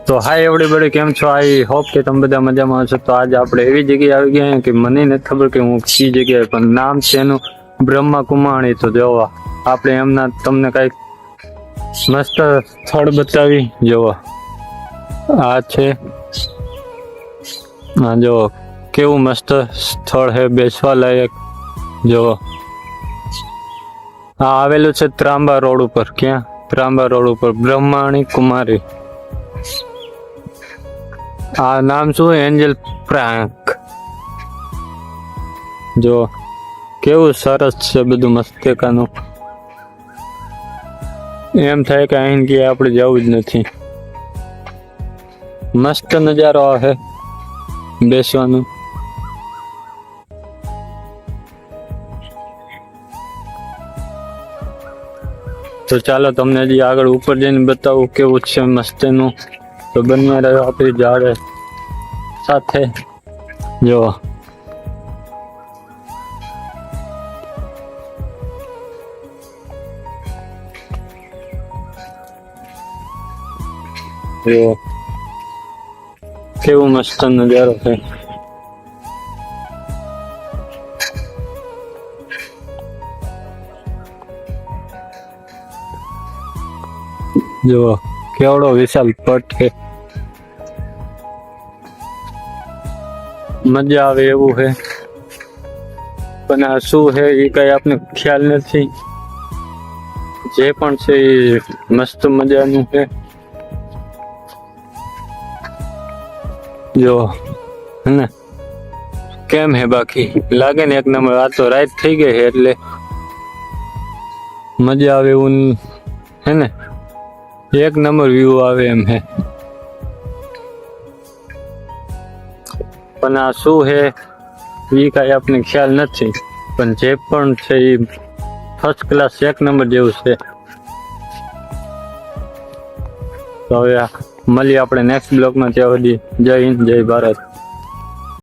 તો હાય એવરીબડી, કેમ છો? આઈ હોપ કે તમે બધા મજામાં હશો. તો આજે આપણે એવી જગ્યાએ આવી ગયા કે મને નથી ખબર કે હું કઈ જગ્યાએ, પણ નામ છે એનું બ્રહ્માકુમારી. તો જોવા આપણે એમના તમને કઈક મસ્ત સ્થળ બતાવી. જોવા આ છે, હા જો કેવું મસ્ત સ્થળ છે બેસવા લાયક. જો આ આવેલું છે ત્રાંબા રોડ ઉપર. ક્યાં? ત્રાંબા રોડ ઉપર બ્રહ્માણી કુમારી. આ નામ શું? એન્જલ પ્રાંક. જો કેવું સરસ છે બધું મસ્તિકાનું. એમ થાય કે અહીં કે આપણે જવું જ નથી. મસ્ત નજારો આવે બેસવાનું. તો ચાલો તમને હજી આગળ ઉપર જઈને બતાવું કેવું છે મસ્તીનું. તો બન્યા રહ્યો આપણી ઝાડ સાથે. જો કેવું મસ્ત નજારો છે. જો કેવડો વિશાલ પટ છે. મજા આવે એવું છે, પણ આ શું છે એ કઈ આપને ખ્યાલ નથી. જે પણ છે એ મસ્ત મજાનું છે. જો ને કેમ હે, બાકી લાગે ને એક નંબર. આ તો રાત થઈ ગઈ છે એટલે મજા આવે એવું હે ને. એક નંબર વ્યૂ આવે એમ હે. પણ આ શું હે એ કઈ આપને ખ્યાલ નથી, પણ જે પણ છે એ ફર્સ્ટ ક્લાસ એક નંબર જેવું છે. તો હવે મળીએ આપણે નેક્સ્ટ બ્લોગમાં. ત્યાં સુધી જય હિન્દ, જય ભારત.